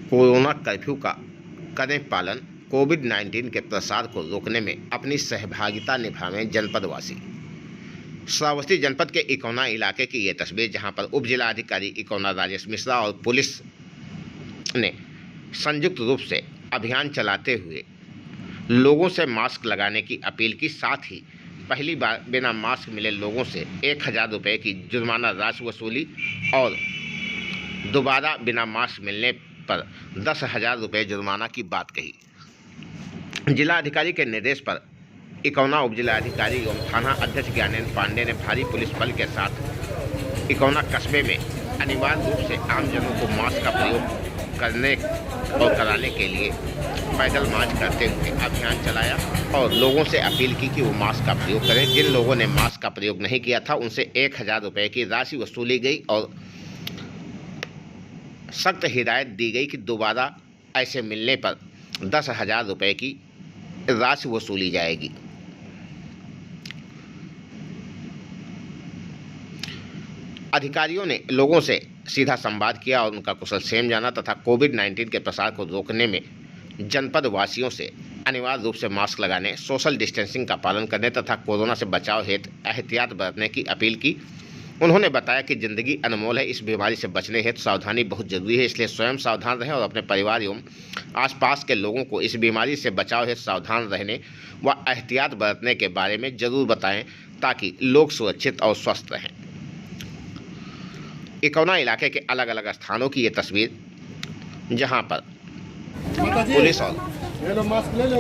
Corona curfew का करें पालन, कोविड-19 के प्रसार को रोकने में अपनी सहभागिता निभाएं जनपदवासी। श्रावस्ती जनपद के इकौना इलाके की ये तस्वीर, जहां पर उप जिलाधिकारी इकौना राजेश मिश्रा और पुलिस ने संयुक्त रूप से अभियान चलाते हुए लोगों से मास्क लगाने की अपील की। साथ ही पहली बार बिना मास्क मिले लोगों से 1000 रुपये की जुर्माना राशि वसूली और दोबारा बिना मास्क मिलने पर 10,000 रुपये जुर्माना की बात कही। जिलाधिकारी के निर्देश पर इकौना उप जिलाधिकारी एवं थाना अध्यक्ष ज्ञानेंद्र पांडे ने भारी पुलिस बल के साथ इकौना कस्बे में अनिवार्य रूप से आमजनों को मास्क का प्रयोग करने और कराने के लिए पैदल मार्च करते हुए अभियान चलाया और लोगों से अपील की कि वो मास्क का प्रयोग करें। जिन लोगों ने मास्क का प्रयोग नहीं किया था उनसे 1000 रुपये की राशि वसूली गई और सख्त हिदायत दी गई कि दोबारा ऐसे मिलने पर 10,000 रुपये की राशि वसूली जाएगी। अधिकारियों ने लोगों से सीधा संवाद किया और उनका कुशल क्षेम जाना तथा कोविड-19 के प्रसार को रोकने में जनपद वासियों से अनिवार्य रूप से मास्क लगाने, सोशल डिस्टेंसिंग का पालन करने तथा कोरोना से बचाव हेतु एहतियात बरतने की अपील की। उन्होंने बताया कि जिंदगी अनमोल है, इस बीमारी से बचने हेतु सावधानी बहुत जरूरी है, इसलिए स्वयं सावधान रहें और अपने परिवार एवं आसपास के लोगों को इस बीमारी से बचाव हेतु सावधान रहने व एहतियात बरतने के बारे में जरूर बताएं ताकि लोग सुरक्षित और स्वस्थ रहें। इकौना इलाके के अलग अलग स्थानों की ये तस्वीर, जहां पर पुलिस और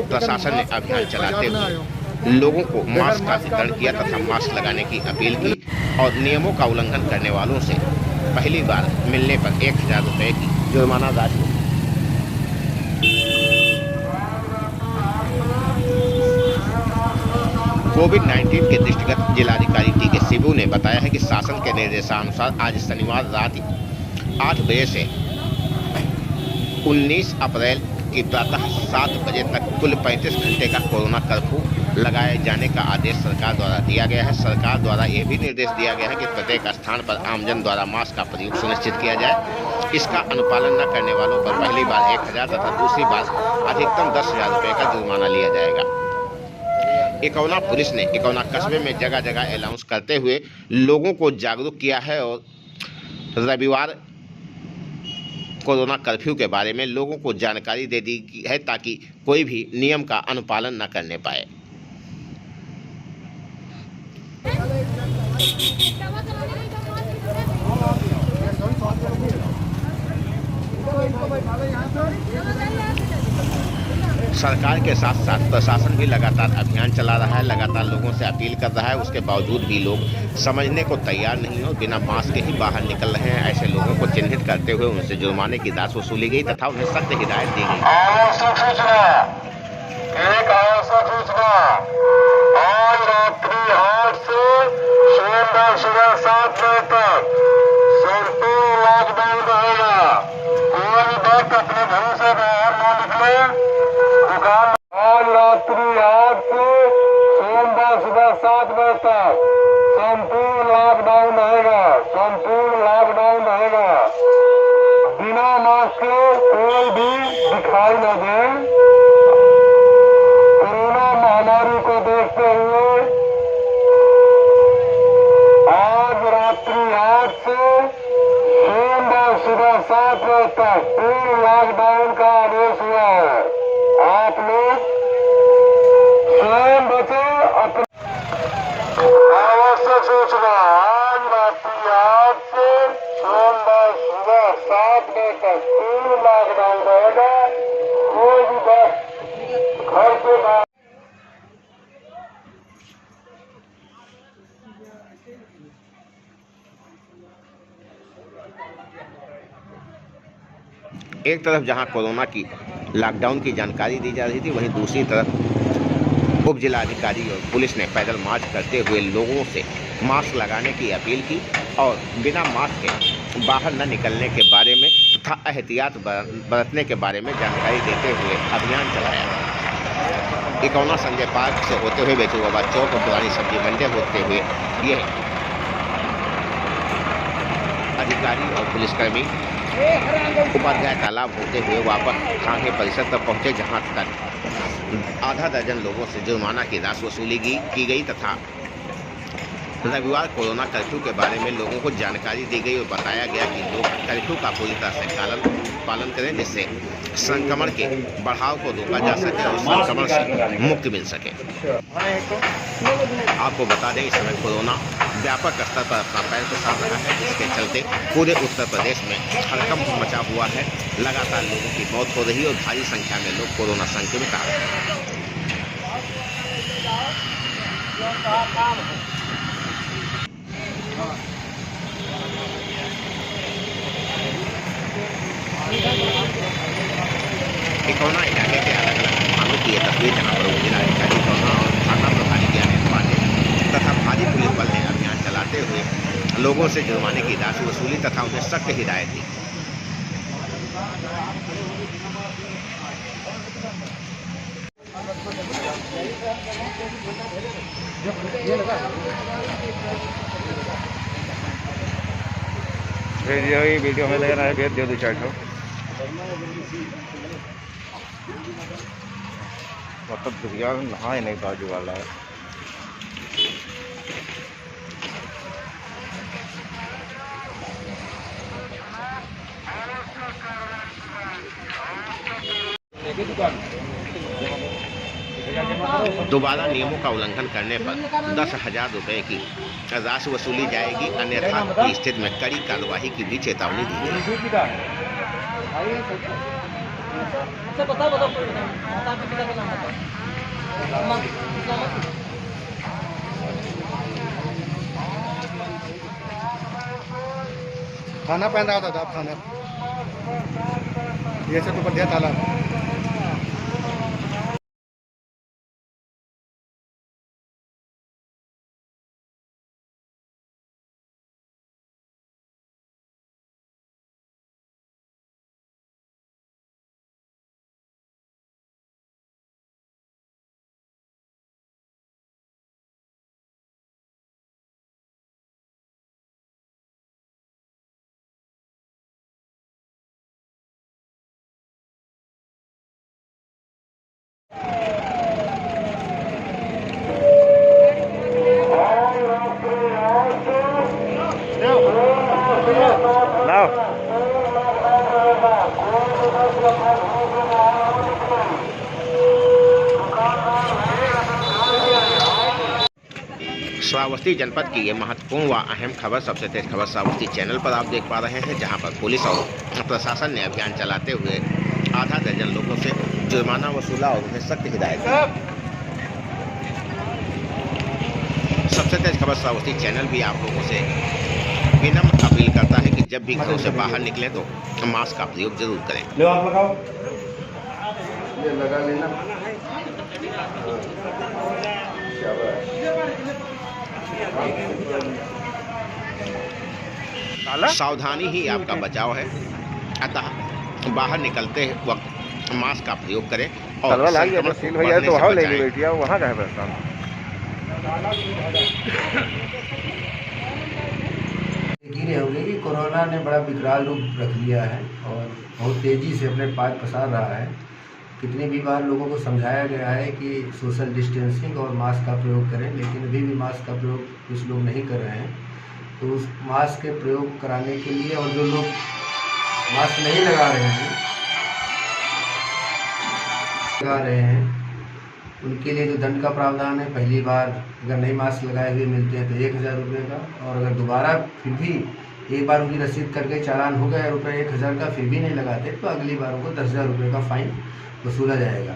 प्रशासन ने अभियान चलाते हुए लोगों को मास्क का वितरण किया तथा मास्क लगाने की अपील की और नियमों का उल्लंघन करने वालों से पहली बार मिलने पर 1000 रुपये की जुर्माना राशि। कोविड-19 के दृष्टिगत जिलाधिकारी टी.के. शिबू ने बताया है कि शासन के निर्देशानुसार आज शनिवार रात 8 बजे से 19 अप्रैल की प्रातः 7 बजे तक कुल 35 घंटे का कोरोना कर्फ्यू लगाए जाने का आदेश सरकार द्वारा दिया गया है। सरकार द्वारा यह भी निर्देश दिया गया है कि प्रत्येक स्थान पर आमजन द्वारा मास्क का प्रयोग सुनिश्चित किया जाए। इसका अनुपालन न करने वालों पर पहली बार 1000 तथा दूसरी बार अधिकतम 10,000 रुपये का जुर्माना लिया जाएगा। इकौना पुलिस ने इकौना कस्बे में जगह जगह अनाउंस करते हुए लोगों को जागरूक किया है और रविवार कोरोना कर्फ्यू के बारे में लोगों को जानकारी दे दी है ताकि कोई भी नियम का अनुपालन न करने पाए। सरकार के साथ साथ प्रशासन भी लगातार अभियान चला रहा है, लगातार लोगों से अपील कर रहा है। उसके बावजूद भी लोग समझने को तैयार नहीं हो, बिना मास्क के ही बाहर निकल रहे हैं। ऐसे लोगों को चिन्हित करते हुए उनसे जुर्माने की राशि वसूली गई तथा उन्हें सख्त हिदायत दी गई। आज रात्रि 8 से सोमवार सुबह 7 बजे तक संपूर्ण लॉकडाउन रहेगा। कोई व्यक्ति अपने घरों से बाहर न निकले। आज रात्रि 8 से सोमवार सुबह 7 बजे तक संपूर्ण लॉकडाउन रहेगा। संपूर्ण लॉकडाउन रहेगा। बिना मास्क के कोई भी दिखाई न दे। कोरोना महामारी को देखते हुए आज रात्रि 8 से सोमवार सुबह 7 बजे तक पूर्ण लॉकडाउन का आदेश हुआ है। आप लोग स्वयं बचे। आवश्यक सूचना, आज रात्रि 8 से सोमवार सुबह 7 बजे तक पूर्ण लॉकडाउन रहेगा। कोई भी बात घर से बाहर। एक तरफ जहां कोरोना की लॉकडाउन की जानकारी दी जा रही थी, वहीं दूसरी तरफ उप जिलाधिकारी और पुलिस ने पैदल मार्च करते हुए लोगों से मास्क लगाने की अपील की और बिना मास्क के बाहर न निकलने के बारे में तथा एहतियात बरतने के बारे में जानकारी देते हुए अभियान चलाया। इकौना संजय पार्क से होते हुए बेचू बाबा चौक और पुरानी सब्जी मंडी होते हुए ये अधिकारी और पुलिसकर्मी उपाध्याय तालाब होते हुए वापस थाने परिसर तक पहुंचे, जहां तक आधा दर्जन लोगों से जुर्माना की राशि वसूली की गई तथा रविवार कोरोना कर्फ्यू के बारे में लोगों को जानकारी दी गई और बताया गया कि लोग कर्फ्यू का पूरी तरह से पालन करें, जिससे संक्रमण के बढ़ाव को रोका जा सके और संक्रमण से मुक्ति मिल सके। आपको बता दें, इस समय कोरोना व्यापक स्तर पर अपना पैर पसार रहा है, जिसके चलते पूरे उत्तर प्रदेश में हड़कंप मचा हुआ है। लगातार लोगों की मौत हो रही है और भारी संख्या में लोग कोरोना संक्रमित आ रहे हैं। इकौना इलाके के अलग अलग थानों की ये तस्वीर, जहाँ पर जिलाधिकारी इकौना और थाना प्रभारी ज्ञानेन्द्र पांडे तथा भारी पुलिस बल ने अभियान चलाते हुए लोगों से जुर्माने की राशि वसूली तथा उन्हें सख्त हिदायत दी। वीडियो में लग रहा है, भेज दो 2-4 ठो मतलब दुनिया में नहा नहीं बाजू वाला है। दोबारा नियमों का उल्लंघन करने पर 10,000 रुपये की राशि वसूली जाएगी, अन्यथा की स्थिति में कड़ी कार्रवाई की भी चेतावनी दी गई। खाना पहन रहा था खाना ये सब तो बढ़िया ताला। श्रावस्ती जनपद की ये महत्वपूर्ण व अहम खबर, सबसे तेज खबर श्रावस्ती चैनल पर आप देख पा रहे हैं, जहां पर पुलिस और प्रशासन ने अभियान चलाते हुए आधा दर्जन लोगों से जुर्माना वसूला और उन्हें सख्त हिदायत दी। सबसे तेज खबर श्रावस्ती चैनल भी आप लोगों से विनम्र अपील करता है कि जब भी घरों से बाहर निकले तो मास्क का प्रयोग जरूर करें। लो आप लगाओ, ये लगा लेना। सावधानी ही आपका बचाव है, अतः बाहर निकलते वक्त मास्क का प्रयोग करें और वहाँ का है यकीन होगी कि कोरोना ने बड़ा विकराल रूप रख लिया है और बहुत तेज़ी से अपने पाद पसार रहा है। कितनी भी बार लोगों को समझाया गया है कि सोशल डिस्टेंसिंग और मास्क का प्रयोग करें, लेकिन अभी भी मास्क का प्रयोग कुछ लोग नहीं कर रहे हैं। तो उस मास्क के प्रयोग कराने के लिए और जो लोग मास्क नहीं लगा रहे हैं उनके लिए जो दंड का प्रावधान है, पहली बार अगर नहीं मास्क लगाए हुए मिलते हैं तो 1,000 रुपये का, और अगर दोबारा फिर भी एक बार उनकी रसीद करके चालान हो गया रुपये 1,000 का फिर भी नहीं लगाते तो अगली बार उनको 10,000 रुपये का फाइन वसूला जाएगा।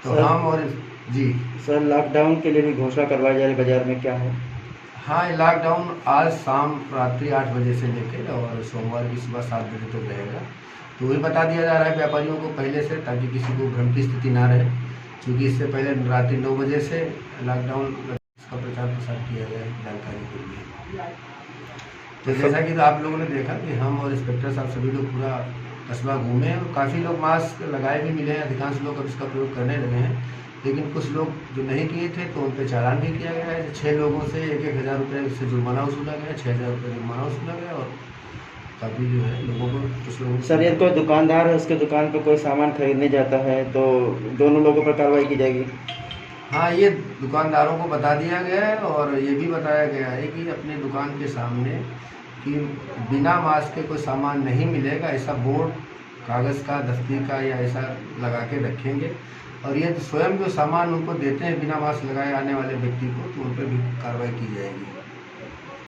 तो हम और जी सर, लॉकडाउन के लिए भी घोषणा करवाई जा रही बाजार में, क्या है? हाँ, लॉकडाउन आज शाम रात्रि 8 बजे से लेकर और सोमवार की सुबह 7 बजे तक रहेगा। तो वही बता दिया जा रहा है व्यापारियों को पहले से, ताकि किसी को भ्रम की स्थिति ना रहे, क्योंकि इससे पहले रात्रि 9 बजे से लॉकडाउन का प्रचार प्रसार किया गया है जानकारी के लिए। तो जैसा कि आप लोगों ने देखा कि हम और इंस्पेक्टर साहब सभी लोग पूरा कस्बा घूमे और काफ़ी लोग मास्क लगाए भी मिले हैं। अधिकांश लोग अब इसका प्रयोग करने लगे हैं, लेकिन कुछ लोग जो नहीं किए थे तो उन पर चालान भी किया गया है। 6 लोगों से 1,000 रुपये से जुर्माना वसूला गया, 6,000 रुपये जुर्माना वसूला गया और काफ़ी जो है लोगों को, कुछ लोगों को। सर यदि कोई दुकानदार है उसके दुकान पर कोई सामान खरीदने जाता है तो दोनों लोगों पर कार्रवाई की जाएगी? हाँ, ये दुकानदारों को बता दिया गया है और ये भी बताया गया है कि अपने दुकान के सामने कि बिना मास्क के कोई सामान नहीं मिलेगा, ऐसा बोर्ड कागज़ का, दस्ती का या ऐसा लगा के रखेंगे। और ये स्वयं जो सामान उनको देते हैं बिना मास्क लगाए आने वाले व्यक्ति को, तो उन पर भी कार्रवाई की जाएगी।